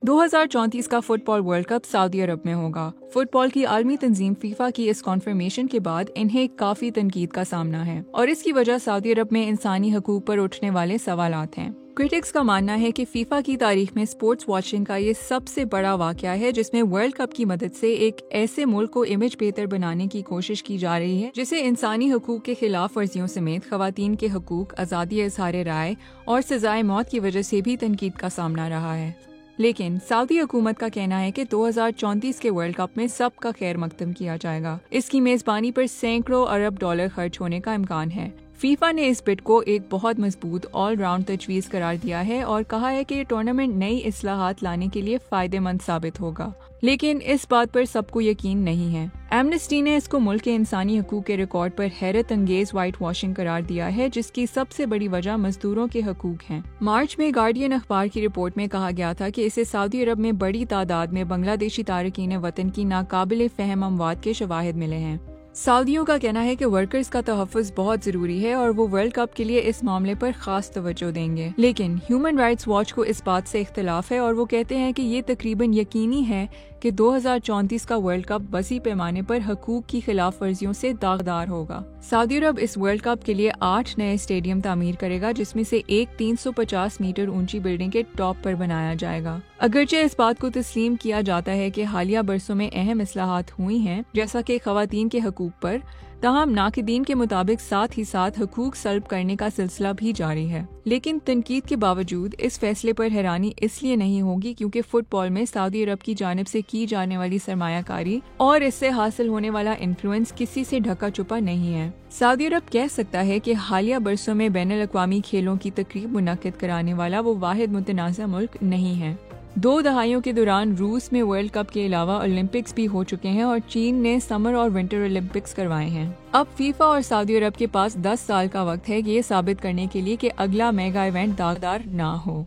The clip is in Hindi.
2034 का फुटबॉल वर्ल्ड कप सऊदी अरब में होगा। फुटबॉल की आलमी तंजीम फीफा की इस कॉन्फर्मेशन के बाद इन्हें काफी तनकीद का सामना है और इसकी वजह सऊदी अरब में इंसानी हकूक पर उठने वाले सवालात हैं। क्रिटिक्स का मानना है कि फीफा की तारीख में स्पोर्ट्स वॉचिंग का ये सबसे बड़ा वाकया है जिसमें वर्ल्ड कप की मदद से एक ऐसे मुल्क को इमेज बेहतर बनाने की कोशिश की जा रही है जिसे इंसानी हकूक के खिलाफ वर्जियों समेत खवातीन के हकूक, आज़ादी इज़हार राय और सजाए मौत की वजह से भी तनकीद का सामना रहा है। लेकिन सऊदी हुकूमत का कहना है कि 2034 के वर्ल्ड कप में सबका खैर मकदम किया जाएगा। इसकी मेजबानी पर सैकड़ों अरब डॉलर खर्च होने का इम्कान है। फीफा ने इस बिड को एक बहुत मजबूत ऑल राउंड तजवीज़ करार दिया है और कहा है कि ये टूर्नामेंट नई इस्लाहात लाने के लिए फायदेमंद साबित होगा, लेकिन इस बात पर सबको यकीन नहीं है। एमनेस्टी ने इसको मुल्क के इंसानी हकूक के रिकॉर्ड पर हैरत अंगेज वाइट वॉशिंग करार दिया है, जिसकी सबसे बड़ी वजह मजदूरों के हकूक हैं। मार्च में गार्डियन अखबार की रिपोर्ट में कहा गया था कि इसे सऊदी अरब में बड़ी तादाद में बांग्लादेशी तारकीन वतन की नाकाबिले फहम अमवात के शवाहिद मिले हैं। सऊदियों का कहना है कि वर्कर्स का तहफ़्फ़ुज़ बहुत जरूरी है और वो वर्ल्ड कप के लिए इस मामले पर खास तवज्जो देंगे। लेकिन ह्यूमन राइट्स वॉच को इस बात से इख्तिलाफ है और वो कहते हैं कि ये तकरीबन यकीनी है कि 2034 का वर्ल्ड कप वसी पैमाने पर हकूक की खिलाफ वर्जियों से दागदार होगा। सऊदी अरब इस वर्ल्ड कप के लिए 8 नए स्टेडियम तामीर करेगा, जिसमें से एक 350 मीटर ऊंची बिल्डिंग के टॉप पर बनाया जाएगा। अगरचे इस बात को तस्लीम किया जाता है कि हालिया बरसों में अहम इस्लाहात हुई हैं, जैसा कि खवातीन के हकूक पर, ताहम नाकिदीन के मुताबिक साथ ही साथ हकूक सल्ब करने का सिलसिला भी जारी है। लेकिन तनकीद के बावजूद इस फैसले पर हैरानी इसलिए नहीं होगी क्योंकि फुटबॉल में सऊदी अरब की जानिब से की जाने वाली सरमायाकारी और इससे हासिल होने वाला इन्फ्लुएंस किसी से ढका छुपा नहीं है। सऊदी अरब कह सकता है कि हालिया बरसों में बैनुल अक़वामी खेलों की तकरीब मुनक्किद कराने वाला वो वाहिद मुतनाज़ा मुल्क नहीं है। 2 दहाइयों के दौरान रूस में वर्ल्ड कप के अलावा ओलंपिक्स भी हो चुके हैं और चीन ने समर और विंटर ओलंपिक्स करवाए हैं। अब फीफा और सऊदी अरब के पास 10 साल का वक्त है ये साबित करने के लिए कि अगला मेगा इवेंट दागदार ना हो।